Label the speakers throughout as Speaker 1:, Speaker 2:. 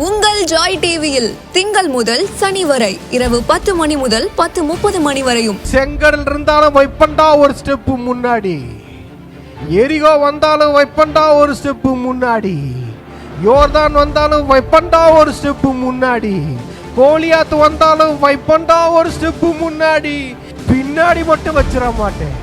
Speaker 1: உங்கள் ஜாய் டிவியில் திங்கள் முதல் சனி வரை இரவு 10 மணி முதல் 10:30 மணி வரையும்.
Speaker 2: செங்கடல் இருந்தாலும் வைப்பண்டா ஒரு ஸ்டெப் முன்னாடி, எரிகோ வந்தாலும் வைப்பண்டா ஒரு ஸ்டெப் முன்னாடி, யோர்தான் வந்தாலும் வைப்பண்டா ஒரு ஸ்டெப் முன்னாடி, கோலியாத் வந்தாலும் வைப்பண்டா ஒரு ஸ்டெப் முன்னாடி, பின்னாடி மட்டும் வச்சிட மாட்டேன்.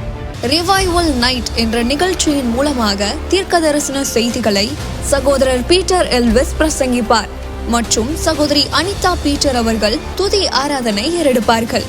Speaker 1: ரிவைவல் நைட் என்ற நிகழ்ச்சியின் மூலமாக தீர்க்க தரிசன செய்திகளை சகோதரர் பீட்டர் எல்விஸ் பிரசங்கிப்பார் மற்றும் சகோதரி அனிதா பீட்டர் அவர்கள் துதி ஆராதனை ஏறெடுப்பார்கள்.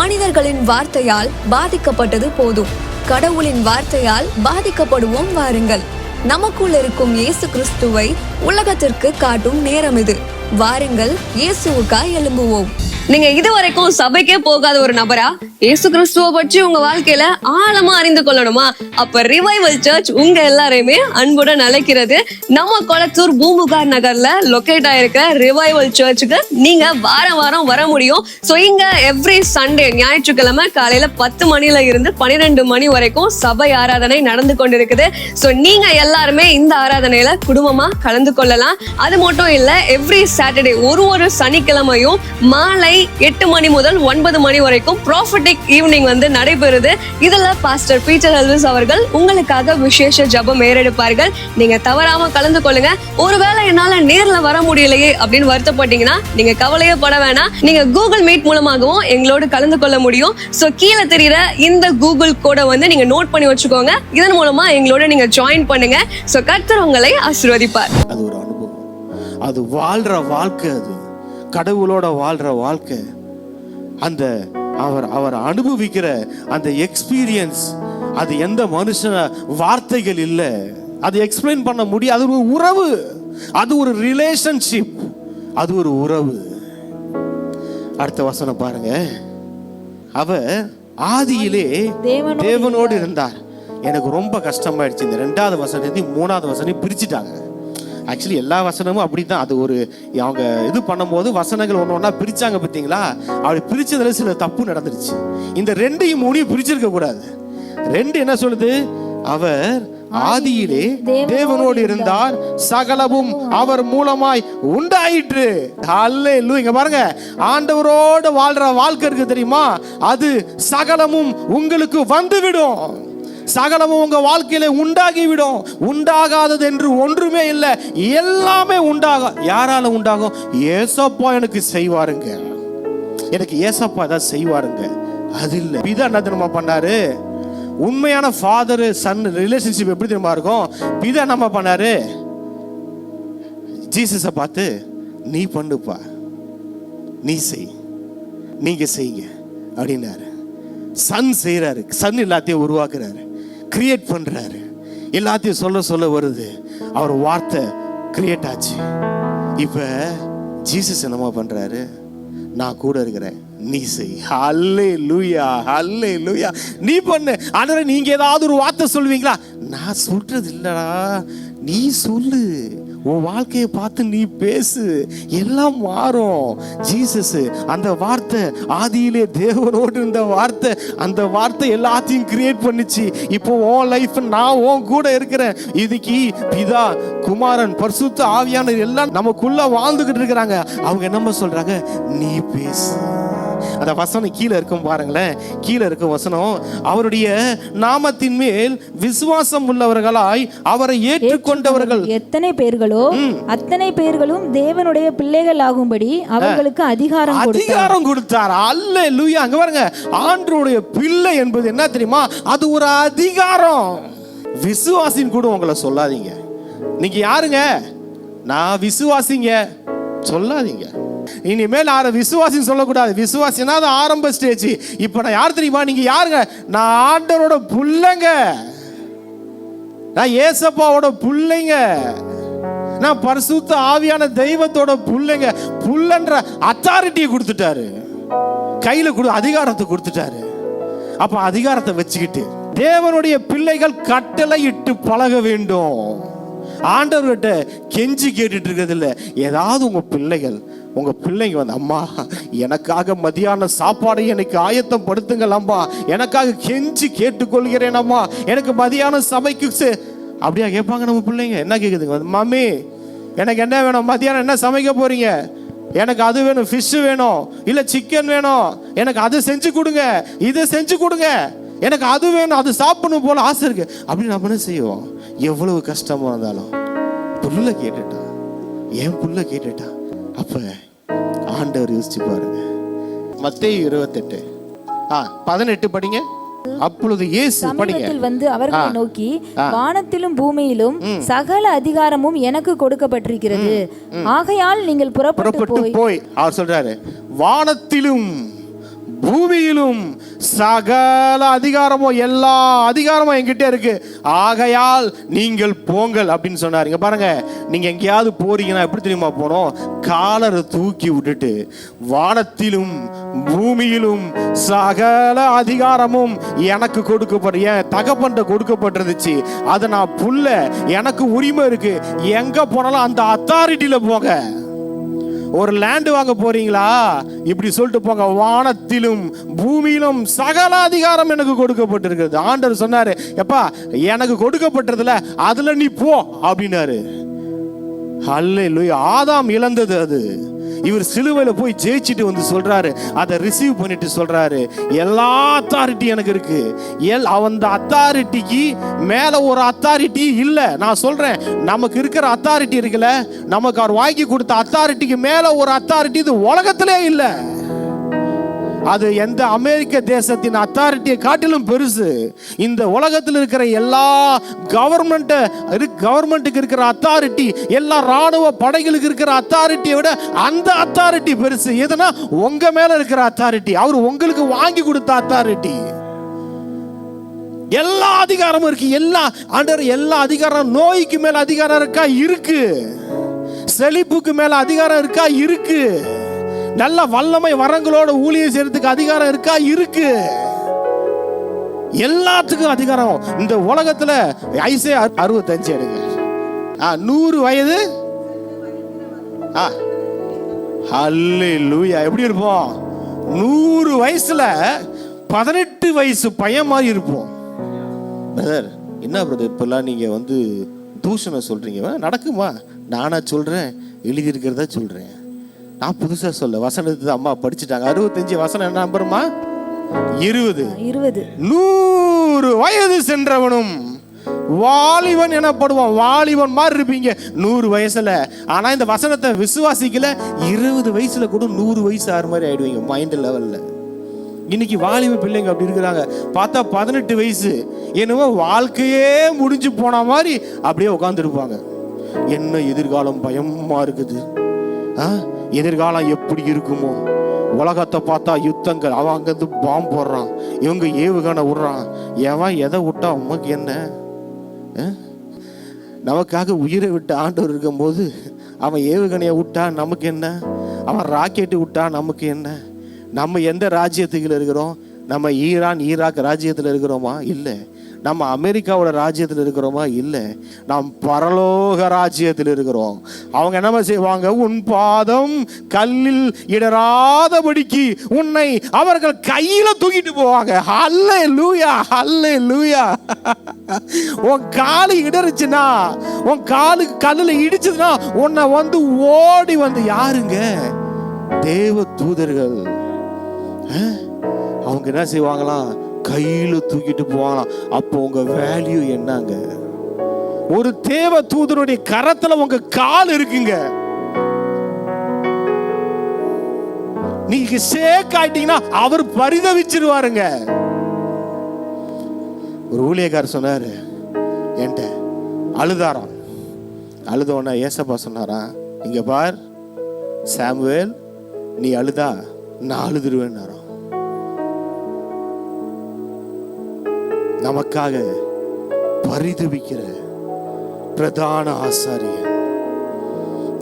Speaker 1: மனிதர்களின் வார்த்தையால் பாதிக்கப்பட்டது போதும், கடவுளின் வார்த்தையால் பாதிக்கப்படுவோம் வாருங்கள். நமக்குள் இருக்கும் இயேசு கிறிஸ்துவை உலகத்திற்கு காட்டும் நேரம் இது. வாருங்கள், இயேசுவுக்காய் எழும்புவோம்.
Speaker 3: நீங்க இதுவரைக்கும் சபைக்கே போகாத ஒரு நபரா இயேசு கிறிஸ்துவ பற்றி உங்க வாழ்க்கையில ஆழமா அறிந்து கொள்ளணுமா? அப்ப ரிவைவல் சர்ச் உங்க எல்லாரையுமே அன்புடன் அழைக்கிறது. நம்ம கொளத்தூர் பூம்புகார் நகர்ல லொகேட் ஆயிருக்க ரிவைவல் சர்ச்சுக்கு நீங்க வாரம் வாரம் வர முடியும். சோ இங்க எவ்ரி சண்டே ஞாயிற்றுக்கிழமை காலையில 10 மணில இருந்து 12 மணி வரைக்கும் சபை ஆராதனை நடந்து கொண்டிருக்குது. சோ நீங்க எல்லாருமே இந்த ஆராதனையில குடும்பமா கலந்து கொள்ளலாம். அது மட்டும் இல்ல, எவ்ரி சாட்டர்டே ஒரு சனிக்கிழமையும் மாலை 8 மணி முதல் 9 மணி வரைக்கும் ப்ராஃபட்டிக் ஈவினிங் நடைபெறுது. இதுல பாஸ்டர் பீட்டர் எல்விஸ் அவர்கள் உங்களுக்காக விசேஷ ஜெபம் ஏறெடுப்பார்கள். நீங்க தவறாம கலந்து கொள்ளுங்க. ஒருவேளை என்னால நேர்ல வர முடியலையே அப்படின்னு வருத்தப்பட்டீங்கன்னா நீங்க கவலையே பட வேணாம். நீங்க கூகுள் மீட் மூலமாகவும் எங்களோடு கலந்து கொள்ள முடியும். சோ கீழே தெரியுற இந்த கூகுள் கோடை நீங்க நோட் பண்ணி வச்சுக்கோங்க. இதன் மூலமா எங்களோட நீங்க ஜாயின் பண்ணுங்க. சோ கர்த்தர் உங்களை ஆசீர்வதிப்பார்.
Speaker 4: அது ஒரு அனுபவம், அது வாழ்ற வாழ்க்கை, அது கடவுளோட வாழ்ற வாழ்க்கை. அந்த அவர் அனுபவிக்கிற அந்த எக்ஸ்பீரியன்ஸ், அது எந்த மனுஷன வார்த்தைகள் இல்லை, அது எக்ஸ்பிளைன் பண்ண முடியாது. அது ஒரு உறவு, அது ஒரு ரிலேஷன்ஷிப், அது ஒரு உறவு. அடுத்த வசனம் பாருங்க. அவர் ஆதியிலே தேவனோடு இருந்தார். எனக்கு ரொம்ப கஷ்டமாயிடுச்சு. இந்த 2வது வசனத்தையும் 3வது வசனையும் பிரிச்சுட்டாங்க. ஆக்சுவலி எல்லா வசனமும் அப்படித்தான். அது ஒரு அவங்க இது பண்ணும்போது வசனங்கள் ஒன்னா பிரிச்சாங்க பார்த்தீங்களா? அப்படி பிரிச்சதுல சில தப்பு நடந்துருச்சு. இந்த 2யும் 3யும் பிரிச்சிருக்க கூடாது. 2 என்ன சொல்லுது? அவர் ஆதியிலே தேவனோடு இருந்தார், சகலமும் அவர் மூலமாய் உண்டாயிற்று. அல்லேலூயா. இங்க பாருங்க, ஆண்டவரோடு வாழ்ற வாழ்க்கை இருக்கு தெரியுமா? அது சகலமும் உங்களுக்கு வந்துவிடும். சகலமும் உங்க வாழ்க்கையில உண்டாகிவிடும். உண்டாகாதது என்று ஒன்றுமே இல்லை, எல்லாமே உண்டாகும். யாரால உண்டாகும்? ஏசப்பா எனக்கு செய்வாருங்க, எனக்கு ஏசப்பா தான் செய்வாருங்க. அது இல்லை. பிதா என்ன தெரியுமா பண்ணாரு? உண்மையான ஃபாதர் சன் ரிலேஷன்ஷிப் எப்படி தெரியுமா இருக்கும்? பிதா என்ன பண்ணாரு? ஜீசஸை பார்த்து, நீ பண்ணுப்பா, நீ செய், நீங்க செய்யுங்க அப்படின்னாரு. சன் செய்யறாரு, சன் எல்லாத்தையும் உருவாக்குறாரு, கிரியேட் பண்றாரு, எல்லாத்தையும் சொல்ல வருது. அவர் வார்த்தை கிரியேட் ஆச்சு. இப்ப ஜீசஸ் என்னமா பண்றாரு? நான் கூட இருக்கிறேன், நீ செய். அல்லேலூயா, அல்லேலூயா. நீ பண்ணு. ஆனா நீங்க ஏதாவது ஒரு வார்த்தை சொல்லுவீங்களா? நான் சொல்றது இல்லடா, நீ சொல்லு. உன் வாழ்க்கையை பார்த்து நீ பேசு, எல்லாம் மாறும். ஜீசஸ் அந்த வார்த்தை, ஆதியிலே தேவனோடு இருந்த வார்த்தை, அந்த வார்த்தை எல்லாத்தையும் கிரியேட் பண்ணிச்சு. இப்போ உன் லைஃப் நான் உன் கூட இருக்கிறேன். இதுக்கு பிதா, குமாரன், பரிசுத்த ஆவியானவர் எல்லாம் நமக்குள்ள வாழ்ந்துகிட்டு இருக்கிறாங்க. அவங்க என்ன சொல்றாங்க? நீ பேசு. அந்த வசனம் கீழே இருக்கும் பாருங்களேன். கீழே இருக்கும் வசனம், அவருடைய நாமத்தின் மேல் விசுவாசம் உள்ளவர்களாய் அவரை ஏற்றுக்கொண்டவர்கள்
Speaker 5: எத்தனை பேர்களோ அத்தனை பேர்களும் தேவனுடைய பிள்ளைகள் ஆகும்படி அவர்களுக்கு அதிகாரம்
Speaker 4: கொடுத்தார். அல்லேலூயா. அங்க பாருங்க, ஆண்டவருடைய பிள்ளை என்பது என்ன தெரியுமா? அது ஒரு அதிகாரம். விசுவாசின் கூட உங்களை சொல்லாதீங்க. நீங்க யாருங்க? நான் விசுவாசிங்க சொல்லாதீங்க. இனிமேல் யார விசுவாசின்னு சொல்லக்கூடாது. விசுவாசினா அது ஆரம்ப ஸ்டேஜ். இப்ப நான் யார் தெரியுமா? நீங்க யாருங்க? நான் ஆண்டவரோட புள்ளைங்க, நான் ஏசப்பாவோட புள்ளைங்க, நான் பரிசுத்த ஆவியான தெய்வத்தோட புள்ளைங்க. புள்ளன்ற அத்தாரிட்டியை கொடுத்துட்டாரு, கையில அதிகாரத்தை கொடுத்துட்டாரு. அப்ப அதிகாரத்தை வச்சுக்கிட்டு தேவனுடைய பிள்ளைகள் கட்டளை இட்டு பழக வேண்டும். ஆண்டவர்கிட்ட கெஞ்சி கேட்டுட்டு இருக்கிறது இல்லை. ஏதாவது உங்க பிள்ளைகள் உங்க பிள்ளைங்க வந்து, அம்மா எனக்காக மதியான சாப்பாடை எனக்கு ஆயத்தம் படுத்துங்கள் அம்மா, எனக்காக கெஞ்சி கேட்டுக்கொள்கிறேன் அம்மா, எனக்கு மதியான சமைக்கு அப்படியா கேட்பாங்க நம்ம பிள்ளைங்க. என்ன கேக்குதுங்க, மம்மி எனக்கு என்ன வேணும், மதியானம் என்ன சமைக்க போறீங்க, எனக்கு அது வேணும், ஃபிஷ் வேணும், இல்ல சிக்கன் வேணும், எனக்கு அது செஞ்சு கொடுங்க, இதை செஞ்சு கொடுங்க, எனக்கு அது வேணும், அது சாப்பிடணும் போல ஆசை இருக்கு அப்படின்னு நம்ம என்ன செய்வோம். எவ்வளவு கஷ்டமா இருந்தாலும் புள்ள கேட்டுட்டா, என் புள்ள கேட்டுட்டா, அப்ப ஆண்டவர் யோசிச்சு பாருங்க. மத்தேயு 28:18 படிங்க. அப்பொழுது இயேசு
Speaker 5: சமீபத்தில் வந்து அவர்களை நோக்கி, வானத்திலும் பூமியிலும் சகல அதிகாரமும் எனக்கு கொடுக்கப்பட்டிருக்கிறது, ஆகையால் நீங்கள் புறப்பட்டு
Speaker 4: போய். அவர் சொல்றாரு, வானத்திலும் பூமியிலும் சகல அதிகாரமும், எல்லா அதிகாரமும் என்கிட்ட இருக்கு, ஆகையால் நீங்கள் போங்கள் அப்படின்னு சொன்னாரு. இங்க பாருங்க, நீங்க எங்கேயாவது போறீங்கன்னா எப்படி தெரியுமா போனோம், காலரை தூக்கி விட்டுட்டு, வானத்திலும் பூமியிலும் சகல அதிகாரமும் எனக்கு கொடுக்கப்பட்டு, என் தகப்பன்ட்ட கொடுக்கப்பட்டிருந்துச்சு, அதை நான் புள்ள, எனக்கு உரிமை இருக்கு, எங்க போனாலும் அந்த அத்தாரிட்டியில போங்க. ஒரு லேண்ட் வாங்க போறீங்களா, இப்படி சொல்லிட்டு போங்க, வானத்திலும் பூமியிலும் சகல அதிகாரம் எனக்கு கொடுக்கப்பட்டிருக்கிறது. ஆண்டவர் சொன்னாரு, எப்பா எனக்கு கொடுக்கப்பட்டதுல அதுல நீ போ அப்படின்னாரு. ஹல்லேலூயா. ஆதாம் இழந்தது அது, இவர் சிலுவையில போய் ஜெயிச்சுட்டு வந்து சொல்றாரு, அதை ரிசீவ் பண்ணிட்டு சொல்றாரு, எல்லா அத்தாரிட்டி எனக்கு இருக்கு. அந்த அத்தாரிட்டிக்கு மேல ஒரு அத்தாரிட்டி இல்ல. நான் சொல்றேன், நமக்கு இருக்கிற அத்தாரிட்டி இருக்குல்ல, நமக்கு அவர் வாங்கி கொடுத்த அத்தாரிட்டிக்கு மேல ஒரு அத்தாரிட்டி இது உலகத்திலே இல்ல. அது எந்த அமெரிக்க தேசத்தின் அத்தாரிட்டியை காட்டிலும் பெருசு. இந்த உலகத்தில் இருக்கிற எல்லா கவர்மெண்ட்டுக்கு இருக்கிற அத்தாரிட்டி, எல்லா ராணுவ படைகளுக்கு இருக்கிற அத்தாரிட்டியை விட அந்த அத்தாரிட்டி பெருசு. எதுனா உங்க மேல இருக்கிற அத்தாரிட்டி, அவர் உங்களுக்கு வாங்கி கொடுத்த அத்தாரிட்டி. எல்லா அதிகாரமும் இருக்கு. எல்லா அதிகாரம், நோய்க்கு மேல அதிகாரம் இருக்கா? இருக்கு. செழிப்புக்கு மேல அதிகாரம் இருக்கா? இருக்கு. நல்ல வல்லமை வரங்களோட ஊழியம் செய்யறதுக்கு அதிகாரம் இருக்கா? இருக்கு. எல்லாத்துக்கும் அதிகாரம் இந்த உலகத்துல. ஐசையா 65 எடுங்க. 100 வயது. ஹல்லேலூயா. எப்படி இருப்போம்? 100 வயசுல 18 வயசு பையன் மாதிரி இருப்போம். பிரதர், என்ன பிரதர் இப்பெல்லாம் நீங்க வந்து தூஷணம் சொல்றீங்க? நடக்குமா? நானா சொல்றேன், எழுதி இருக்கிறதா சொல்றேன். நான் புதுசா சொல்ல, வசனத்தை அம்மா படிச்சுட்டாங்க. 65 வசனம் என்ன நம்பருமா? 20. 100 வயது சென்றவனும் வாலிபன் எனப்படுவான். வாலிபன் மாதிரி இருப்பீங்க 100 வயசுல. ஆனா இந்த வசனத்தை விசுவாசிக்கல, 20 வயசுல கூட 100 வயசு ஆறு மாதிரி ஆயிடுவீங்க மைண்ட் லெவல்ல. இன்னைக்கு வாலிப பிள்ளைங்க அப்படி இருக்கிறாங்க. பார்த்தா 18 வயசு, என்னவோ வாழ்க்கையே முடிஞ்சு போன மாதிரி அப்படியே உட்காந்துருப்பாங்க. என்ன எதிர்காலம் பயமா இருக்குது, எதிர்காலம் எப்படி இருக்குமோ, உலகத்தை பார்த்தா யுத்தங்கள், அவன் அங்கிருந்து பாம்பு போடுறான், இவங்க ஏவுகணை விடுறான், எவன் எதை விட்டா உமக்கு என்ன? நமக்காக உயிரை விட்டு ஆண்டவர் இருக்கும் போது அவன் ஏவுகணையை விட்டா நமக்கு என்ன? அவன் ராக்கெட்டு விட்டா நமக்கு என்ன? நம்ம எந்த ராஜ்யத்துக்குள்ள இருக்கிறோம்? நம்ம ஈராக் ராஜ்யத்தில் இருக்கிறோமா? இல்லை. நம்ம அமெரிக்காவோட ராஜ்யத்தில் இருக்கிறோமா? இல்லை. நாம் பரலோக ராஜ்யத்தில் இருக்கிறோம். அவங்க என்ன செய்வாங்க? உன் பாதம் கல்லில் இடராதபடிக்கு உன்னை அவர்கள் கையில தூக்கிட்டு போவாங்க. ஹல்லேலூயா, ஹல்லேலூயா. உன் காலு இடறுச்சுன்னா, உன் காலு கல்லுல இடிச்சதுன்னா, உன்னை வந்து ஓடி வந்து யாருங்க? தேவ தூதர்கள். அவங்க என்ன செய்வாங்களாம்? கையில தூக்கிட்டு போவாங்களாம். அப்போ உங்க வேல்யூ என்னங்க? ஒரு தேவ தூதருடைய கரத்துல உங்க கால் இருக்குங்க. நீங்க ஷேக் ஆயிட்டீங்கன்னா அவர் பரிதவிச்சிருவாருங்க. ஒரு ஊழியக்காரர் சொன்னாரு என்கிட்ட, அழுதாராம். அழுதோன்னா ஏசப்பா சொன்னாரா, இங்க பார் சாமுவேல், நீ அழுதா நான் அழுதுருவேன்னாராம். நமக்காக பரிதவிக்கிற பிரதான ஆசாரியர்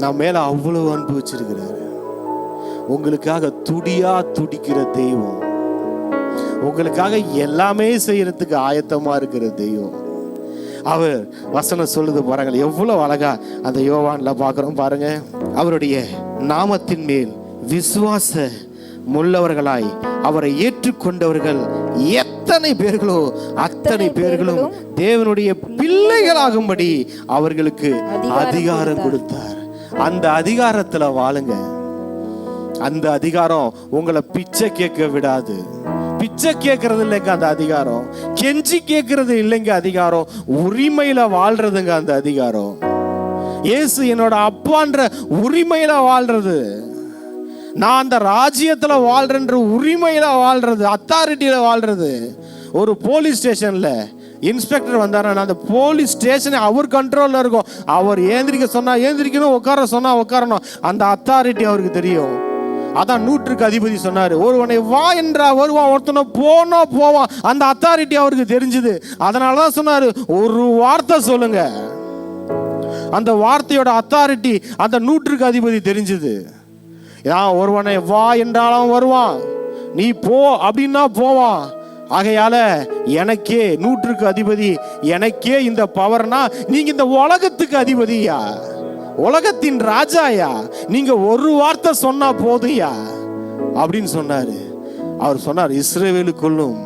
Speaker 4: நம்ம மேல அவ்வளவு அன்பு வச்சிருக்கிறாரு. உங்களுக்காக துடிக்கிற தெய்வம், உங்களுக்காக எல்லாமே செய்யறதுக்கு ஆயத்தமா இருக்கிற தெய்வம். அவர் வசனம் சொல்லுது பாருங்கள், எவ்வளவு அழகா அந்த யோவான்ல பார்க்கிறோம் பாருங்க. அவருடைய நாமத்தின் மேல் விசுவாச முள்ளவர்களாய் அவரை ஏற்றுக்கொண்டவர்கள் எத்தனை பேர்களோ அத்தனை பேர்களும் தேவனுடைய பிள்ளைகளாகும்படி அவர்களுக்கு அதிகாரம் கொடுத்தார். அந்த அதிகாரத்துல வாழுங்க. அந்த அதிகாரம் உங்களை பிச்சை கேட்க விடாது. பிச்சை கேட்கறது இல்லைங்க அந்த அதிகாரம், கெஞ்சி கேட்கறது இல்லைங்க அதிகாரம், உரிமையில வாழ்றதுங்க அந்த அதிகாரம். இயேசு என்னோட அப்பான்ற உரிமையில வாழ்றது, நான் அந்த ராஜ்யத்துல வாழ்றேன்ற உரிமையில வாழ்றது, அத்தாரிட்டியில வாழ்றது. ஒரு போலீஸ் ஸ்டேஷன்ல இன்ஸ்பெக்டர் வந்தாருன்னா அந்த போலீஸ் ஸ்டேஷன் அவர் கண்ட்ரோல்ல இருக்கும். அவர் ஏந்திரிக்க சொன்னா ஏந்திரிக்கணும், உட்கார சொன்னா உட்காரணும். அந்த அத்தாரிட்டி அவருக்கு தெரியும். அதான் 100க்கு அதிபதி சொன்னாரு, ஒருவனை வா என்றா வருவான், ஒருத்தனை போனா போவான். அந்த அத்தாரிட்டி அவருக்கு தெரிஞ்சது. அதனாலதான் சொன்னாரு, ஒரு வார்த்தை சொல்லுங்க. அந்த வார்த்தையோட அத்தாரிட்டி அந்த 100க்கு அதிபதி தெரிஞ்சது. ஒருவனை வா என்றாலும் வருவான், நீ போ அப்படின்னா போவான். ஆகையால எனக்கே 100க்கு அதிபதி, எனக்கே இந்த பவர்னா நீங்க இந்த உலகத்துக்கு அதிபதியா, உலகத்தின் ராஜாயா, நீங்க ஒரு வார்த்தை சொன்னா போதுயா அப்படின்னு சொன்னாரு. அவர் சொன்னார், இஸ்ரவேலுக்குள்ளும்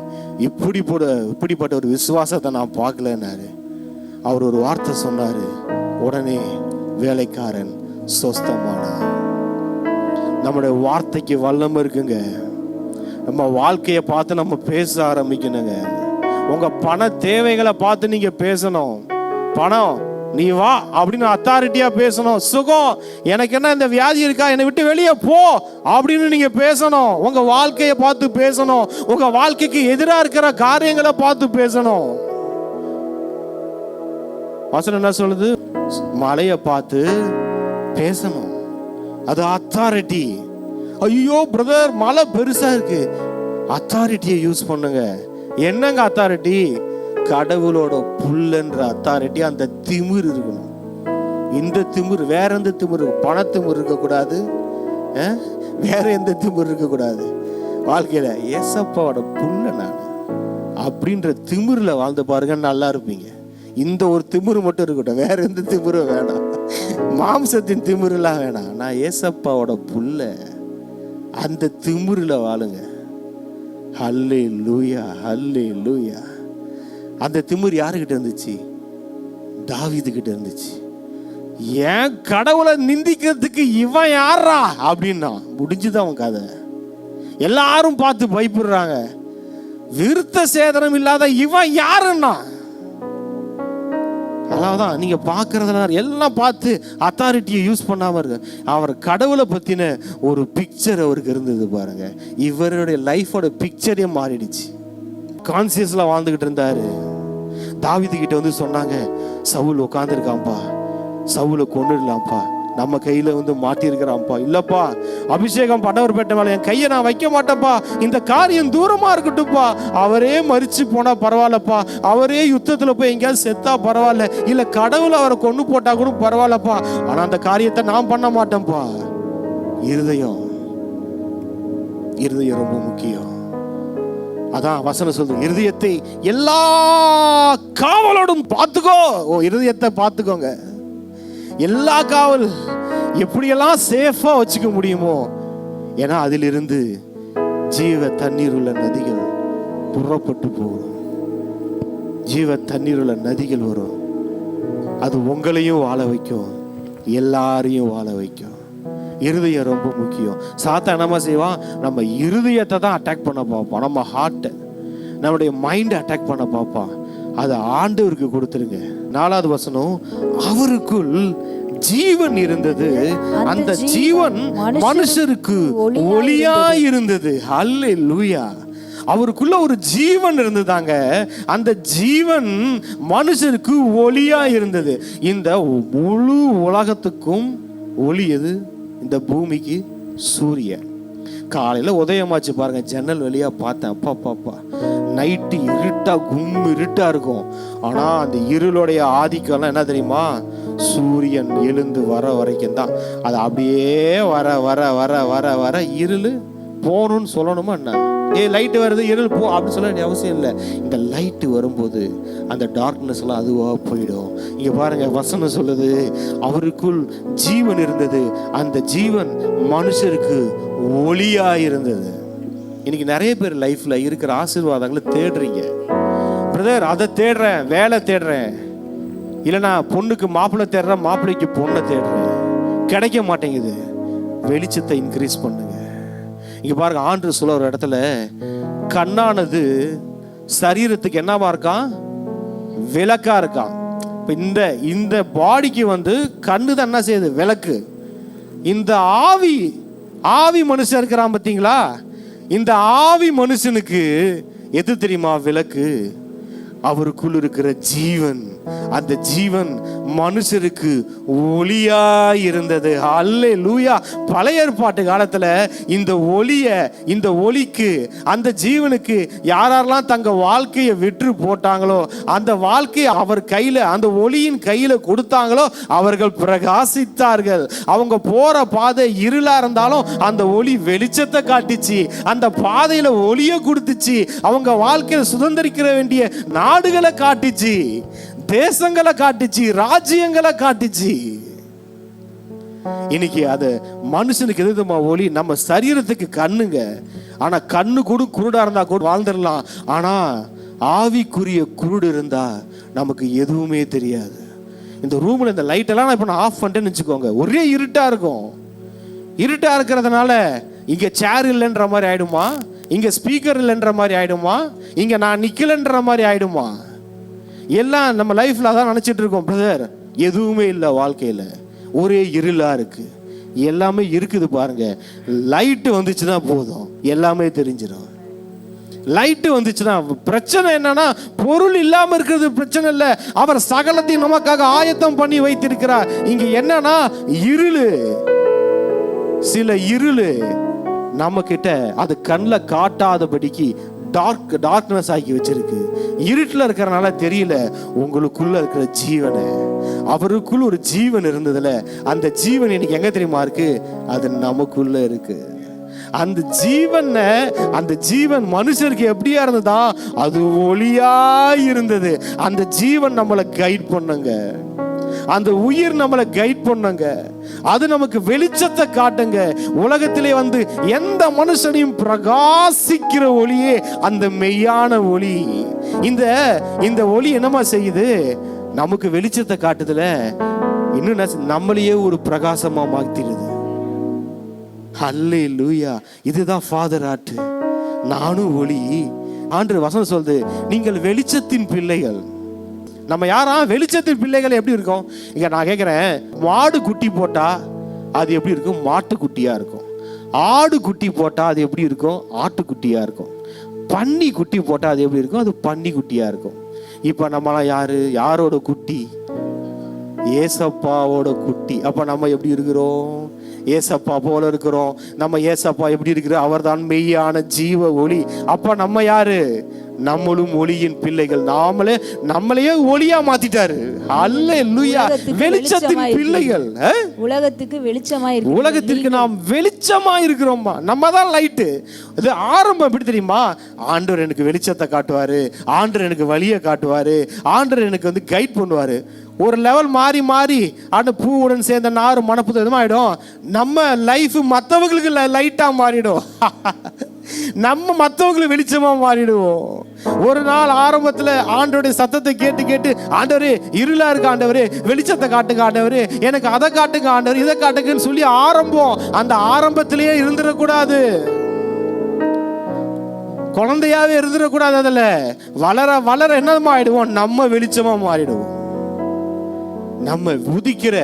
Speaker 4: இப்படிப்பட்ட ஒரு விசுவாசத்தை நான் பார்க்கலன்னாரு. அவர் ஒரு வார்த்தை சொன்னாரு, உடனே வேலைக்காரன் சொஸ்தமானான். நம்முடைய வார்த்தைக்கு வல்லமை இருக்குங்க. நம்ம வாழ்க்கையை பார்த்து நம்ம பேச ஆரம்பிக்கணுங்க. உங்க பண தேவைகளை பார்த்து நீங்க பேசணும். பணம் நீ வா அப்படின்னு அத்தாரிட்டியா பேசணும். சுகம், எனக்கு என்ன இந்த வியாதி இருக்கா, என்னை விட்டு வெளியே போ அப்படின்னு நீங்க பேசணும். உங்க வாழ்க்கையை பார்த்து பேசணும். உங்க வாழ்க்கைக்கு எதிராக இருக்கிற காரியங்களை பார்த்து பேசணும். வசனம் என்ன சொல்லுது? மலையை பார்த்து பேசணும். அது அத்தாரிட்டி. ஐயோ பிரதர், மலை பெருசா இருக்கு. அத்தாரிட்டியை யூஸ் பண்ணுங்க. என்னங்க அத்தாரிட்டி? கடவுளோட புல்லன்ற அத்தாரிட்டி. அந்த திமிர் இருக்கணும். இந்த திமிர், வேற எந்த திமிர், பணத்திமிர் இருக்கக்கூடாது, வேற எந்த திமிர் இருக்கக்கூடாது. வாழ்க்கையில ஏசப்பாவோட புல்ல நான் அப்படின்ற திமிர்ல வாழ்ந்து பாருங்க, நல்லா இருப்பீங்க. இந்த ஒரு திமிரு மட்டும் இருக்கட்டும், வேற எந்த திமிரும் வேணாம், மாம்சத்தின் திமிரெல்லாம் வேணாம். நான் ஏசப்பாவோட புல்ல, அந்த திமிருல வாழுங்க. ஹல்லேலூயா, ஹல்லேலூயா. அந்த திமிர் யாருக்கிட்ட இருந்துச்சு? தாவீது கிட்ட இருந்துச்சு. ஏன் கடவுளை நிந்திக்கிறதுக்கு இவன் யாரா அப்படின்னா முடிஞ்சுதான் அவன் கதை. எல்லாரும் பார்த்து பயப்படுறாங்க. விருத்த சேதனம் இல்லாத இவன் யாருன்னா, அதான் நீங்க பாக்குறதுல எல்லாம் பார்த்து அத்தாரிட்டியை யூஸ் பண்ணாம இருக்கு. அவர் கடவுளை பத்தின ஒரு பிக்சர் அவருக்கு இருந்தது பாருங்க. இவருடைய லைஃபோட பிக்சரே மாறிடுச்சு. கான்சியஸ்ல வாழ்ந்துகிட்டு இருந்தாரு. தாவீது கிட்ட வந்து சொன்னாங்க, சவுல் உட்காந்துருக்கான்ப்பா, சவுலை கொண்டுடலாம்ப்பா, நம்ம கையில வந்து மாட்டிருக்கிறான்ப்பா. இல்லப்பா, அபிஷேகம் பண்ணவர் பெற்ற மேல என் கையை நான் வைக்க மாட்டேன்ப்பா, இந்த காரியம் தூரமா இருக்கட்டும்ப்பா, அவரே மரிச்சு போனா பரவாயில்லப்பா, அவரே யுத்தத்துல போய் எங்கேயாவது செத்தா பரவாயில்ல, இல்ல கடவுள் அவரை கொண்டு போட்டா கூட பரவாயில்லப்பா, ஆனா அந்த காரியத்தை நான் பண்ண மாட்டேன்ப்பா. இருதயம் ரொம்ப முக்கியம். அதான் வசனம் சொல்லுது, இருதயத்தை எல்லா காவலோடும் பார்த்துக்கோ. இருதயத்தை பார்த்துக்கோங்க. எல்லா காவல் எப்படியெல்லாம் சேஃபா வச்சுக்க முடியுமோ, ஏன்னா அதிலிருந்து ஜீவ தண்ணீர் உள்ள நதிகள் புறப்பட்டு போகும். ஜீவ தண்ணீர் உள்ள நதிகள் வரும். அது உங்களையும் வாழ வைக்கும், எல்லாரையும் வாழ வைக்கும். இருதயம் ரொம்ப முக்கியம். சாத்தா என்னமா செய்வான்? நம்ம இருதயத்தை தான் அட்டாக் பண்ண பார்ப்பான், நம்ம ஹார்ட்டை, நம்முடைய மைண்டை அட்டாக் பண்ண பார்ப்பான். அதை ஆண்டவருக்கு கொடுத்துருங்க. 4வது வசனம், அவருக்குள் ஜீவன் இருந்தது, அந்த ஜீவன் மனுஷருக்கு ஒளியா இருந்தது. அல்லேலூயா. அவருக்குள்ள ஒரு ஜீவன் இருந்ததாங்க. அந்த ஜீவன் மனுஷருக்கு ஒளியா இருந்தது. இந்த முழு உலகத்துக்கும் ஒளி எது? இந்த பூமிக்கு சூரியன். காலையில உதயமாச்சு பாருங்க, ஜன்னல் வழியா பார்த்தேன், அப்பா பாப்பா, நைட்டு இருட்டா, இருட்டா இருக்கும். ஆனா அந்த இருளுடைய ஆதிக்கம்லாம் என்ன தெரியுமா? சூரியன் எழுந்து வர வரைக்கும் தான். அது அப்படியே வர வர வர வர வர இருளு போகணும்னு சொல்லணுமா என்ன? லைட்டு வருது இருள் போ அப்படின்னு சொல்ல வேண்டிய அவசியம் இல்லை. இந்த லைட்டு வரும்போது அந்த டார்க்னஸ் எல்லாம் அதுவாக போயிடும். இங்க பாருங்க, வசனம் சொல்லுது அவருக்குள் ஜீவன் இருந்தது, அந்த ஜீவன் மனுஷருக்கு ஒளியா இருந்தது. இன்னைக்கு நிறைய பேர் லைஃப்ல இருக்கிற ஆசீர்வாதங்களை தேடுறீங்க. பிரதர், அதை தேடுறேன், வேலை தேடுறேன், இல்லைனா பொண்ணுக்கு மாப்பிள்ளை தேடுறேன், மாப்பிள்ளைக்கு பொண்ணை தேடுறேன், கிடைக்க மாட்டேங்குது. வெளிச்சத்தை இன்க்ரீஸ் பண்ணுங்க. இங்க பாருங்க, ஆண்டு சொல்ல ஒரு இடத்துல கண்ணானது சரீரத்துக்கு என்னவா இருக்கான்? விளக்கா இருக்கான். இப்ப இந்த பாடிக்கு கண்ணு தான் என்ன செய்யுது? விளக்கு. இந்த ஆவி மனுஷன் இருக்கிறான் பார்த்தீங்களா? இந்த ஆவி மனுஷனுக்கு எது தெரியுமா விளக்கு? அவருக்குள் இருக்கிற ஜீவன். அந்த ஜீவன் மனுஷருக்கு ஒளியா இருந்தது. அல்லேலூயா. பழைய ஏற்பாட்டு காலத்துல இந்த ஒளிக்கு அந்த ஜீவனுக்கு யாரெல்லாம் தங்க வாழ்க்கையை விற்று போட்டாங்களோ, அந்த வாழ்க்கையை அவர் கையில, அந்த ஒளியின் கையில கொடுத்தாங்களோ, அவர்கள் பிரகாசித்தார்கள். அவங்க போற பாதை இருளா இருந்தாலும் அந்த ஒளி வெளிச்சத்தை காட்டிச்சு. அந்த பாதையில ஒளியை கொடுத்துச்சு. அவங்க வாழ்க்கையில சுதந்திரிக்க வேண்டிய நாடுகளை காட்டிச்சு, தேசங்களை காட்டிச்சு, ராஜ்யங்களை காட்டிச்சு. இன்னைக்கு அது மனுஷனுக்கு எதுமா ஒளி? நம்ம சரீரத்துக்கு கண்ணுங்க. ஆனா கண்ணு குருடா இருந்தா கூட வாழ்ந்துடலாம். ஆனா ஆவிக்குரிய குருடு இருந்தா நமக்கு எதுவுமே தெரியாது. இந்த ரூம்ல இந்த லைட் எல்லாம் இப்ப நான் ஆஃப் பண்ணிட்டேன்னு வச்சுக்கோங்க, ஒரே இருட்டா இருக்கும். இருட்டா இருக்கிறதுனால இங்க சேர் இல்லைன்ற மாதிரி ஆயிடுமா? இங்க ஸ்பீக்கர் இல்லைன்ற மாதிரி ஆயிடுமா? இங்க நான் நிக்கலன்ற மாதிரி ஆயிடுமா? எல்லாம் நம்ம லைஃப்ல தான் நினைச்சிட்டு இருக்கோம். பிரதர், எதுவுமே இல்லை வாழ்க்கையில, ஒரே இருளா இருக்கு. எல்லாமே இருக்குது பாருங்க. லைட்டு வந்துச்சுன்னா போதும், எல்லாமே தெரிஞ்சிடும். லைட்டு வந்துச்சுன்னா பிரச்சனை என்னன்னா, பொருள் இல்லாம இருக்கிறது பிரச்சனை இல்லை, அவர் சகலத்தையும் நமக்காக ஆயத்தம் பண்ணி வைத்திருக்கிறார். இங்க என்னன்னா இருளு, சில இருளு நம்ம கிட்ட அது கண்ணில் காட்டாதபடிக்கு டார்க்னஸ் ஆக்கி வச்சிருக்கு. இருட்டில் இருக்கிறனால தெரியல. உங்களுக்குள்ள இருக்கிற ஜீவனை, அவருக்குள்ள ஒரு ஜீவன் இருந்ததுல, அந்த ஜீவன் இன்னைக்கு எங்க தெரியுமா இருக்கு? அது நமக்குள்ள இருக்கு. அந்த ஜீவன் மனுஷருக்கு எப்படியா இருந்ததா? அது ஒளியா இருந்தது. அந்த ஜீவன் நம்மளை கைட் பண்ணுங்க, அந்த உயிர் நம்மளை கைட் பண்ணுங்க, அது நமக்கு வெளிச்சத்தை காட்டுங்க. உலகத்திலே எந்த மனுஷனையும் பிரகாசிக்கிற ஒளியே அந்த மெய்யான ஒளி. இந்த ஒளி என்னமா செய்யுது? நமக்கு வெளிச்சத்தை காட்டுதுல, இன்னும் நம்மளையே ஒரு பிரகாசமா மாத்திடுது. அல்லேலூயா. இதுதான் ஃபாதர் ஆர்ட். நானும் ஒளி. ஆண்டு வசனம் சொல்லுது, நீங்கள் வெளிச்சத்தின் பிள்ளைகள். நம்ம யாரா? வெளிச்சத்தின் பிள்ளைகள். எப்படி இருக்கும்? இங்க நான் கேட்கிறேன், மாடு குட்டி போட்டா அது எப்படி இருக்கும்? மாட்டு குட்டியா இருக்கும். ஆடு குட்டி போட்டா அது எப்படி இருக்கும்? ஆட்டுக்குட்டியா இருக்கும். பன்னி குட்டி போட்டா அது எப்படி இருக்கும்? அது பன்னி குட்டியா இருக்கும். இப்ப நம்மளாம் யாரோட குட்டி? ஏசப்பாவோட குட்டி. அப்ப நம்ம எப்படி இருக்கிறோம்? ஏசப்பா போல இருக்கிறோம். நம்ம ஏசப்பா எப்படி இருக்கிறோம்? அவர் தான் மெய்யான ஜீவ ஒளி. அப்ப நம்ம யாரு? நம்மளும் ஒளியின் பிள்ளைகள். நம்மளையே ஒளியா மாத்திட்டாரு. அல்லேலூயா. வெளிச்சத்தின் பிள்ளைகள்.
Speaker 5: உலகத்துக்கு வெளிச்சமா இருக்கு.
Speaker 4: உலகத்திற்கு நாம் வெளிச்சமா இருக்கிறோமா? நம்ம தான் லைட்டு. இது ஆரம்பம் எப்படி தெரியுமா? ஆண்டவர் எனக்கு வெளிச்சத்தை காட்டுவாரு, ஆண்டவர் எனக்கு வழியை காட்டுவாரு, ஆண்டவர் எனக்கு கைட் பண்ணுவாரு. ஒரு லெவல் மாறி அந்த பூவுடன் சேர்ந்த நாறு மனப்புது எதுமாயிடும். நம்ம லைஃப் மற்றவங்களுக்கு லைட்டா மாறிடும். நம்ம மற்றவங்களுக்கு வெளிச்சமா மாறிடுவோம். ஒரு நாள் ஆரம்பத்துல ஆண்டவருடைய சத்தத்தை கேட்டு ஆண்டவரே இருளா இருக்கு, ஆண்டவரே வெளிச்சத்தை காட்டுங்க, ஆண்டவரே எனக்கு அதை காட்டுங்க, ஆண்டவர் இதை காட்டுங்கன்னு சொல்லி ஆரம்பம். அந்த ஆரம்பத்திலேயே இருந்துடக்கூடாது, குழந்தையாவே இருந்துடக்கூடாது. அதுல வளர என்னமா ஆயிடுவோம்? நம்ம வெளிச்சமா மாறிடுவோம். நம்ம உதிக்கிற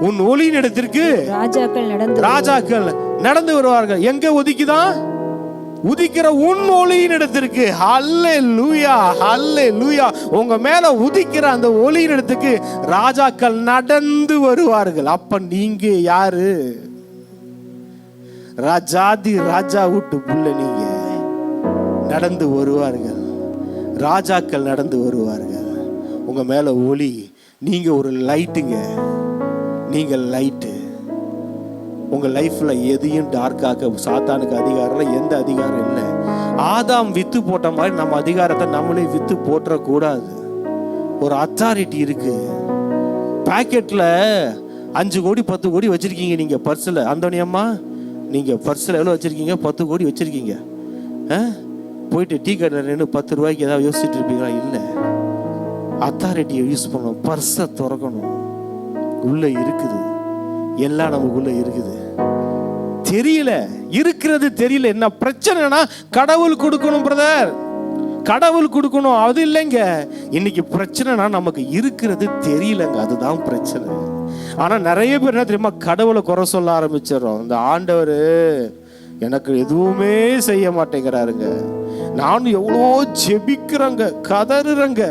Speaker 4: உன் ஒளியின் இடத்திற்கு ராஜாக்கள் நடந்து வருவார்கள். எங்க உதிக்குதான்? உதிக்கிற உன் ஒளியின் இடத்திற்கு. அல்லேலூயா, அல்லேலூயா. உங்க மேல உதிக்கிற அந்த ஒளியின் இடத்துக்கு ராஜாக்கள் நடந்து வருவார்கள். அப்ப நீங்க யாரு? ராஜா விட்டு புள்ள. நீங்க நடந்து வருவார்கள், ராஜாக்கள் நடந்து வருவார்கள். உங்க மேல ஒளி. நீங்க ஒரு லைட்டுங்க. நீங்கள் லைட்டு. உங்க லைஃப்ல எதையும் டார்க்காக்க சாத்தானுக்கு அதிகாரம், எந்த அதிகாரம் இல்லை. ஆதாம் வித்து போட்ட மாதிரி நம்ம அதிகாரத்தை நம்மளே வித்து போட்டுறக்கூடாது. ஒரு அத்தாரிட்டி இருக்கு. பாக்கெட்ல 5 கோடி 10 கோடி வச்சிருக்கீங்க நீங்க பர்ஸ்ல. அந்தோனி அம்மா, நீங்க பர்ஸ்ல எவ்வளவு வச்சிருக்கீங்க? 10 கோடி வச்சிருக்கீங்க. போயிட்டு டீ கடையில் நின்று 10 ரூபாய்க்கு ஏதாவது யோசிச்சுட்டு இருப்பீங்களா? இல்லை. அத்தாரிட்டியை யூஸ் பண்ணணும். பர்ஸை திறக்கணும். உள்ள இருக்குது, எல்லாம் நமக்குள்ள இருக்குது. தெரியல, இருக்கிறது தெரியல. என்ன பிரச்சனைனா கடவுள் கொடுக்கணும் பிரதர், கடவுள் கொடுக்கணும். அது இல்லைங்க. இன்னைக்கு பிரச்சனைனா நமக்கு இருக்கிறது தெரியலங்க, அதுதான் பிரச்சனை. ஆனா நிறைய பேர் என்ன தெரியுமா, கடவுளை குறை சொல்ல ஆரம்பிச்சிடறோம். இந்த ஆண்டவர் எனக்கு எதுவுமே செய்ய மாட்டேங்கிறாருங்க, நானும் எவ்வளோ ஜெபிக்கிறேங்க, கதறுறேங்க.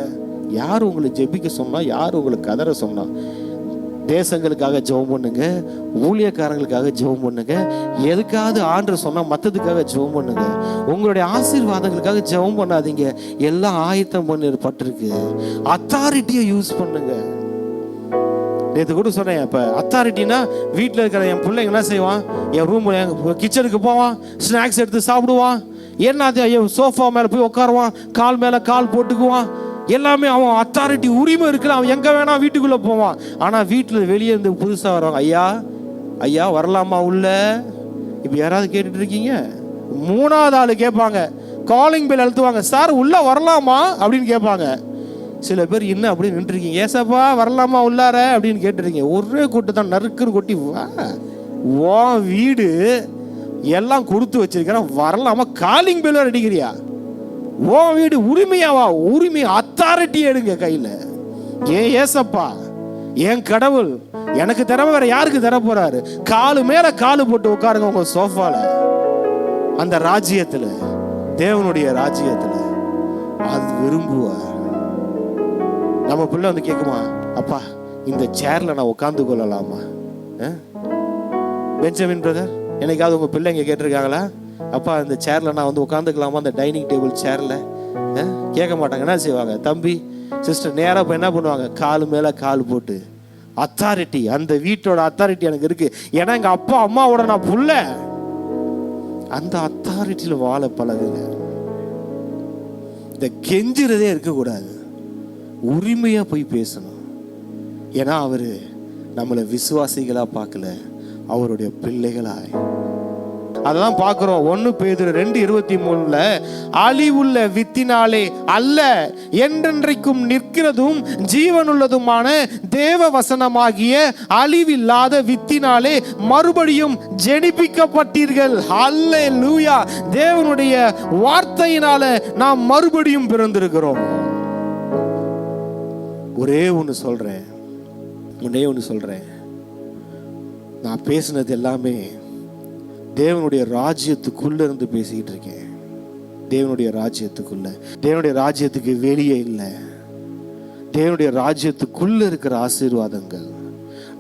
Speaker 4: யார் உங்களை ஜெபிக்க சொன்னா? யார் உங்களை கதற சொன்னா? தேசங்களுக்காக ஜெபம் பண்ணுங்க, ஊழியக்காரங்களுக்காக ஜெபம் பண்ணுங்க, எதுக்காவது ஆண்டு சொன்னா மற்றதுக்காக ஜெபம் பண்ணுங்க. உங்களுடைய ஆசீர்வாதங்களுக்காக ஜெபம் பண்ணாதீங்க. எல்லாம் ஆயத்தம் பண்ணிருப்பட்டிருக்கு. அத்தாரிட்டியை யூஸ் பண்ணுங்க. நேற்று கூட சொன்னேன். இப்போ அத்தாரிட்டினா வீட்டில் இருக்கிற என் பிள்ளைங்க என்ன செய்வான்? என் ரூம் கிச்சனுக்கு போவான், ஸ்நாக்ஸ் எடுத்து சாப்பிடுவான், என்ன சோஃபா மேலே போய் உட்காருவான், கால் மேலே கால் போட்டுக்குவான். எல்லாமே அவன் அத்தாரிட்டி, உரிமை இருக்குல்ல, அவன் எங்கே வேணா வீட்டுக்குள்ளே போவான். ஆனால் வீட்டில் வெளியே இருந்து புதுசாக வருவாங்க. ஐயா ஐயா வரலாமா உள்ள? இப்போ யாராவது கேட்டுட்டு இருக்கீங்க? 3வது ஆள் கேட்பாங்க, காலிங் பெல் அழுத்துவாங்க, சார் உள்ளே வரலாமா அப்படின்னு கேட்பாங்க. சில பேர் இன்னும் அப்படி நின்றுருக்கீங்க, ஏசப்பா வரலாமா உள்ளார அப்படின்னு கேட்டுருக்கீங்க. ஒரே கூட்டு தான் நறுக்குன்னு கொட்டி, வா வீடு எல்லாம் கொடுத்து வச்சிருக்கிறேன், வரலாமா? Calling bell அடிக்கிறியா? ஓ வீடு உரிமையாவா? உரிமை, அத்தாரிட்டி எடுங்க கையில். ஏன் ஏசப்பா, என் கடவுள் எனக்கு தர, வேற யாருக்கு தர போறாரு? காலு மேல காலு போட்டு உட்காருங்க உங்க சோஃபால. அந்த ராஜ்யத்துல, தேவனுடைய ராஜ்யத்துல அது விரும்புவார். நம்ம பிள்ளை வந்து கேட்குமா, அப்பா இந்த சேர்ல நான் உட்கார்ந்து கொள்ளலாமா? பெஞ்சமின் பிரதர், என்னைக்காவது உங்க பிள்ளைங்க கேட்டிருக்காங்களா, அப்பா இந்த சேர்ல நான் வந்து உட்காந்துக்கலாமா, அந்த டைனிங் டேபிள் சேர்ல? கேட்க மாட்டாங்க. என்ன செய்வாங்க? தம்பி சிஸ்டர் நேராக போய் என்ன பண்ணுவாங்க? காலு மேல கால் போட்டு, அத்தாரிட்டி, அந்த வீட்டோட அத்தாரிட்டி எனக்கு இருக்கு, ஏன்னா எங்க அப்பா அம்மாவோட நான் புள்ள. அந்த அத்தாரிட்டியில வாழ பழகுங்க. இந்த கெஞ்சுறதே இருக்கக்கூடாது, உரிமையா போய் பேசணும். ஏன்னா அவரு நம்மளை விசுவாசிகளா பார்க்கல, அவருடைய பிள்ளைகளாய். அதெல்லாம் பார்க்கிறோம். 1 பேதுரு 2:23 அழிவுள்ள வித்தினாலே அல்ல, என்றென்றைக்கும் நிற்கிறதும் ஜீவனுள்ளதுமான தேவ வசனமாகிய அழிவில்லாத வித்தினாலே மறுபடியும் ஜெனிப்பிக்கப்பட்டீர்கள். அல்லேலூயா. தேவனுடைய வார்த்தையினால நாம் மறுபடியும் பிறந்திருக்கிறோம். ஒரே ஒன்று சொல்றேன், நான் பேசினது எல்லாமே தேவனுடைய ராஜ்யத்துக்குள்ள இருந்து பேசிக்கிட்டு இருக்கேன். தேவனுடைய ராஜ்யத்துக்குள்ள, தேவனுடைய ராஜ்யத்துக்கு வெளியே இல்லை. தேவனுடைய ராஜ்யத்துக்குள்ள இருக்கிற ஆசீர்வாதங்கள்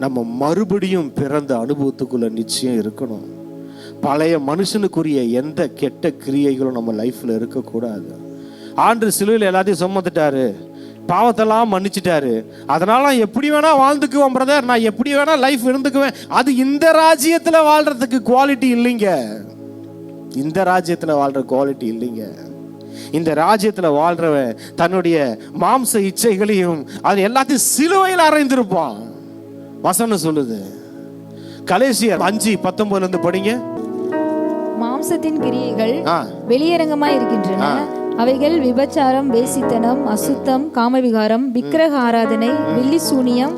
Speaker 4: நம்ம மறுபடியும் பிறந்த அனுபவத்துக்குள்ள நிச்சயம் இருக்கணும். பழைய மனுஷனுக்குரிய எந்த கெட்ட கிரியைகளும் நம்ம லைஃப்ல இருக்கக்கூடாது. ஆண்டு சிலுவையில் எல்லாத்தையும் சுமந்துட்டாரு, பாவத்தெல்லாம் மன்னிச்சிட்டாரு. அதனால நான் எப்படி வேணா வாழ்ந்துக்குவேன் பிரதர், நான் எப்படி வேணா லைஃப் இருந்துக்குவேன். அது இந்த ராஜ்யத்துல வாழ்றதுக்கு குவாலிட்டி இல்லைங்க. இந்த ராஜ்யத்துல வாழ்ற குவாலிட்டி இல்லைங்க. இந்த ராஜ்யத்துல வாழ்றவன் தன்னுடைய மாம்ச இச்சைகளையும் அது எல்லாத்தையும் சிலுவையில் அறைந்திருப்பான். வசனம் சொல்லுது. கலேசியர் 5:19 படிங்க.
Speaker 5: மாம்சத்தின் கிரியைகள் வெளியரங்கமாய் இருக்கின்றன. அவைகள் விபச்சாரம், வேசித்தனம், அசுத்தம், காமவிகாரம், விக்கிரக ஆராதனை, வில்லி சூனியம்,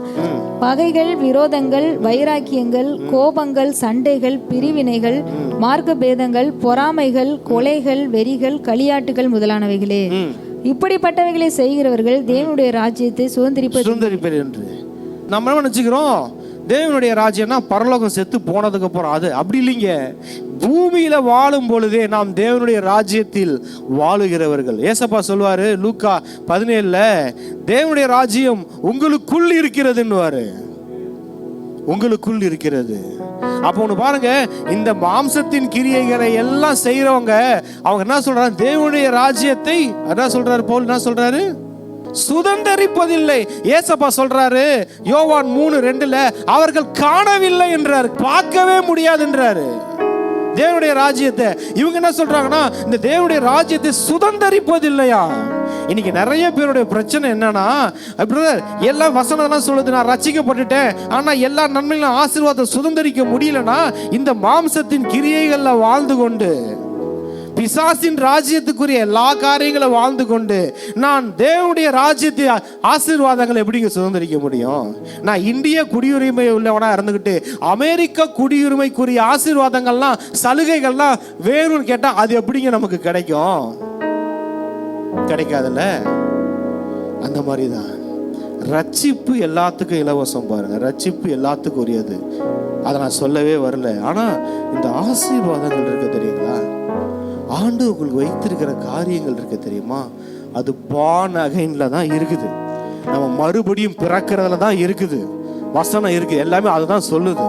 Speaker 5: பகைகள், விரோதங்கள், வைராக்கியங்கள், கோபங்கள், சண்டைகள், பிரிவினைகள், மார்க்க பேதங்கள், பொறாமைகள், கொலைகள், வெறிகள், களியாட்டுகள் முதலானவைகளே. இப்படிப்பட்டவைகளை செய்கிறவர்கள் தேவனுடைய ராஜ்யத்தை சுதந்திரிப்பது
Speaker 4: என்று நம்ம நினைச்சுக்கிறோம். தேவனுடைய ராஜ்யம்னா பரலோகம் செத்து போனதுக்கு அப்புறம், அது அப்படி இல்லைங்க. பூமியில வாழும் பொழுதே நாம் தேவனுடைய ராஜ்யத்தில் வாழுகிறவர்கள். ஏசப்பா சொல்வாரு லூக்கா 17 தேவனுடைய ராஜ்யம் உங்களுக்குள் இருக்கிறதுன்னு, உங்களுக்குள் இருக்கிறது. அப்போ ஒன்று பாருங்க, இந்த மாம்சத்தின் கிரியைகளை எல்லாம் செய்யறவங்க அவங்க என்ன சொல்றாங்க? தேவனுடைய ராஜ்யத்தை என்ன சொல்றாரு பவுல்? என்ன சொல்றாரு? சுதந்தரிப்பதில்லை. ஏசப்பா சொல்றாரு யோவான் 3:2 அவர்கள் காணவில்லை என்றார், பார்க்கவே முடியாது என்றாரு. தேவனுடைய ராஜ்யத்தை. இவங்க என்ன சொல்றாங்கன்னா இந்த தேவனுடைய ராஜ்யத்தை சுதந்தரிப்பதில்லையா. இன்னைக்கு நிறைய பேருடைய பிரச்சனை என்னன்னா, பிரதர் எல்லா வசனம்லாம் சொல்லுது நான் ரட்சிக்கப்பட்டுட்டேன், ஆனா எல்லா நன்மையிலும் ஆசீர்வாதம் சுதந்தரிக்க முடியலன்னா இந்த மாம்சத்தின் கிரியைகள்ல வாழ்ந்து கொண்டு பிசாசின் ராஜ்யத்துக்குரிய எல்லா காரியங்களும் வாழ்ந்து கொண்டு நான் தேவனுடைய ராஜ்யத்தை ஆசீர்வாதங்களை எப்படிங்க சுதந்திரிக்க முடியும்? நான் இந்திய குடியுரிமை உள்ளவனா இருந்துகிட்டு அமெரிக்க குடியுரிமைக்குரிய ஆசீர்வாதங்கள்லாம் சலுகைகள்லாம் வேணும்னு கேட்டா அது எப்படிங்க நமக்கு கிடைக்கும்? கிடைக்காதுல்ல. அந்த மாதிரிதான் ரட்சிப்பு எல்லாத்துக்கும் இலவசம். பாருங்க, ரட்சிப்பு எல்லாத்துக்கும் உரியது. அதை நான் சொல்லவே வரல. ஆனா இந்த ஆசீர்வாதங்கள் இருக்கு தெரியுங்களா, ஆண்டு உங்களுக்கு வைத்திருக்கிற காரியங்கள் இருக்கு தெரியுமா, அது born againல தான் இருக்குது. நம்ம மறுபடியும் பிறக்கிறதுல தான் இருக்குது. வசனம் இருக்கு, எல்லாமே அதுதான் சொல்லுது.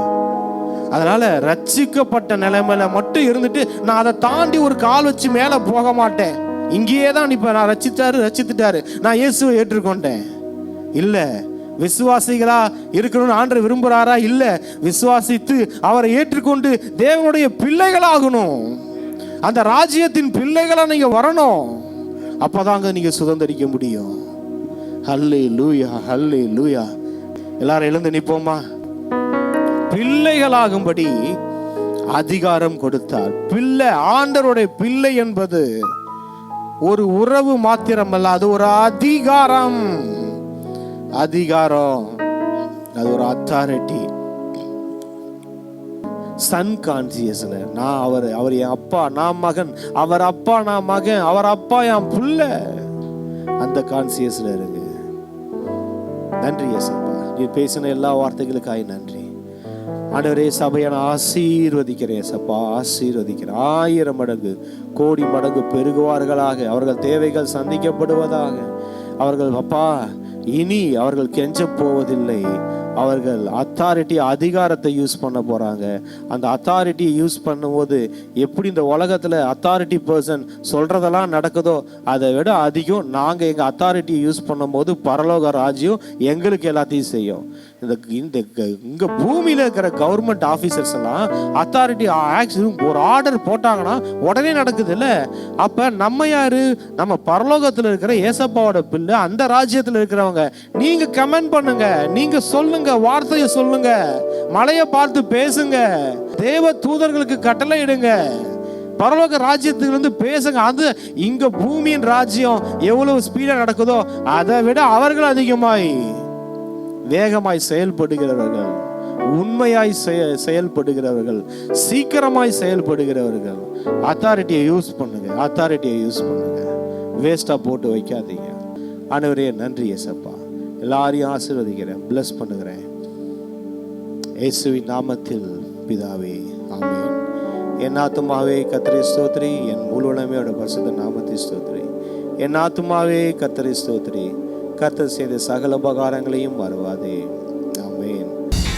Speaker 4: அதனால ரட்சிக்கப்பட்ட நிலைமையில மட்டும் இருந்துட்டு நான் அதை தாண்டி ஒரு கால் வச்சு மேல போக மாட்டேன். இங்கேயே தான் இப்ப நான் ரட்சித்துட்டாரு, நான் இயேசுவை ஏற்றுக்கொண்டேன். இல்ல, விசுவாசிகளா இருக்கணும்னு ஆண்டவர் விரும்புறாரா? இல்ல, விசுவாசித்து அவரை ஏற்றுக்கொண்டு தேவனுடைய பிள்ளைகளாகணும், அந்த ராஜ்யத்தின் பிள்ளைகளா நீங்க வரணும். அப்பதாங்க நீங்க சுதந்திரிக்க முடியும். ஹல்லேலூயா, ஹல்லேலூயா. எல்லாரும் எழுந்து நிப்போமா. பிள்ளைகளாகும்படி அதிகாரம் கொடுத்தார். பிள்ளை, ஆண்டவருடைய பிள்ளை என்பது ஒரு உறவு மாத்திரமல்ல, அது ஒரு அதிகாரம். அதிகாரம், அது ஒரு அத்தாரிட்டி. சன் கான்சியஸ்ல நான் அவர் என் அப்பா, நான் மகன், அவர் அப்பா நான் மகன், அவர் அப்பா என் புள்ள, அந்த கான்சியஸ்ல இருக்கு. நன்றி இயேசுப்பா, நீ பேசின எல்லா வார்த்தைகளுக்காக நன்றி. ஆண்டவரே, சபையை நான் ஆசீர்வதிக்கிறேன் சப்பா, ஆசீர்வதிக்கிறேன். 1000 மடங்கு கோடி மடங்கு பெருகுவார்களாக, அவர்கள் தேவைகள் சந்திக்கப்படுவதாக. அவர்கள் அப்பா இனி அவர்கள் கெஞ்ச போவதில்லை. அவர்கள் அத்தாரிட்டி, அதிகாரத்தை யூஸ் பண்ண போறாங்க. அந்த அத்தாரிட்டியை யூஸ் பண்ணும்போது எப்படி இந்த உலகத்துல அத்தாரிட்டி பர்சன் சொல்றதெல்லாம் நடக்குதோ அதை விட அதிகம் நாங்க எங்க அத்தாரிட்டியை யூஸ் பண்ணும்போது பரலோக ராஜ்யம் எங்களுக்கு எல்லாத்தையும் செய்யும். இங்க பூமியில இருக்கிற கவர்மெண்ட் ஆபீசர்ஸ் எல்லாம் அத்தாரிட்டி ஒரு ஆர்டர் போட்டாங்கன்னா உடனே நடக்குது இல்ல. அப்ப நம்ம யாரு? நம்ம பரலோகத்துல இருக்கிற ஏசப்பாவோட பிள்ளை, அந்த ராஜ்யத்துல இருக்கிறவங்க. நீங்க கமெண்ட் பண்ணுங்க, நீங்க சொல்லுங்க, வார்த்தையை சொல்லுங்க, மலையை பார்த்து பேசுங்க, தேவ தூதர்களுக்கு கட்டளை இடுங்க, பரலோக ராஜ்யத்திலிருந்து பேசுங்க. அது இங்க பூமியின் ராஜ்யம் எவ்வளவு ஸ்பீடா நடக்குதோ அதை விட அவர்கள் அதிகமாய் வேகமாய் செயல்படுகிறவர்கள், உண்மையாய் செயல்படுகிறவர்கள், சீக்கிரமாய் செயல்படுகிறவர்கள். அத்தாரிட்டியை யூஸ் பண்ணுங்க, அத்தாரிட்டியை யூஸ் பண்ணுங்க, வேஸ்டா போட்டு வைக்காதீங்க. ஆண்டவரே நன்றி இயேசப்பா, எல்லாரையும் ஆசீர்வதிக்கிறேன், பிளஸ் பண்ணுகிறேன் இயேசுவின் நாமத்தில் பிதாவே, ஆமென். என் ஆத்துமாவே கர்த்தரை ஸ்தோத்திரி, என் முழுவதுமையோட பரிசுத்த நாமத்தை ஸ்தோத்திரி. என் ஆத்துமாவே கர்த்தரை ஸ்தோத்திரி, கர்த்தர் செய்த சகல உபகாரங்களையும் மறவாதே. ஆமென்.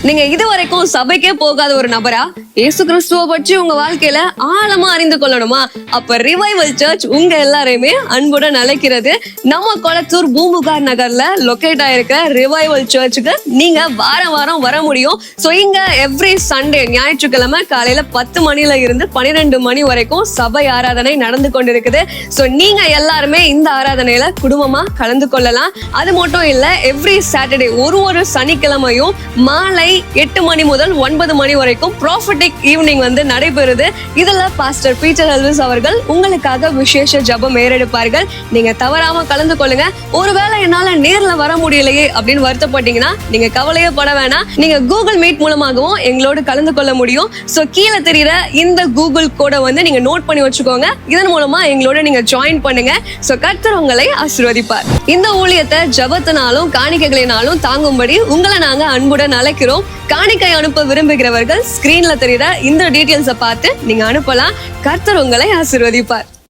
Speaker 3: நீங்க இதுவரைக்கும் சபைக்கே போகாத ஒரு நபரா இயேசு கிறிஸ்துவ பற்றி உங்க வாழ்க்கையில ஆழமா அறிந்து கொள்ளணுமா? அப்ப ரிவைவல் சர்ச் உங்க எல்லாரையுமே அன்புடன் அழைக்கிறது. நம்ம கொளத்தூர் பூம்புகார் நகர்ல லொகேட் ஆயிருக்க ரிவைவல் சர்ச்சுக்கு நீங்க வாரம் வாரம் வர முடியும். சோ இங்க எவ்ரி சண்டே, ஞாயிற்றுக்கிழமை காலையில 10 மணில இருந்து 12 மணி வரைக்கும் சபை ஆராதனை நடந்து கொண்டிருக்குது. சோ நீங்க எல்லாருமே இந்த ஆராதனையில குடும்பமா கலந்து கொள்ளலாம். அது மட்டும் இல்ல, எவ்ரி சாட்டர்டே ஒரு சனிக்கிழமையும் மாலை 8 மணி முதல் 9 மணி வரைக்கும் ப்ராஃபிட்டிக் ஈவினிங் வந்து நடைபெறுது. இதுல பாஸ்டர் பீட்டர் எல்விஸ் அவர்கள் உங்களுக்காக விசேஷ ஜெபம் ஏறெடுப்பார்கள். நீங்க தவறாம கலந்து கொள்ளுங்க. ஒருவேளை என்னால நேர்ல வர முடியலையே அப்படின்னு வருத்தப்பட்டீங்கன்னா நீங்க கவலையே பட வேணாம். நீங்க கூகுள் மீட் மூலமாகவும் எங்களோடு கலந்து கொள்ள முடியும். சோ கீழே தெரியுற இந்த கூகுள் கோடை வந்து நீங்க நோட் பண்ணி வச்சுக்கோங்க. இதன் மூலமா எங்களோட நீங்க ஜாயின் பண்ணுங்க. சோ கர்த்தர் உங்களை ஆசீர்வதிப்பார். இந்த ஊழியத்தை ஜெபத்தினாலும் காணிக்கைகளினாலும் தாங்கும்படி உங்களை நாங்க அன்புடன் அழைக்கிறோம். காணிக்கை அனுப்ப விரும்புகிறவர்கள் ஸ்கிரீன்ல தெரியுற இந்த டீடைல்ஸை பார்த்து நீங்க அனுப்பலாம். கர்த்தர் உங்களை ஆசீர்வதிப்பார்.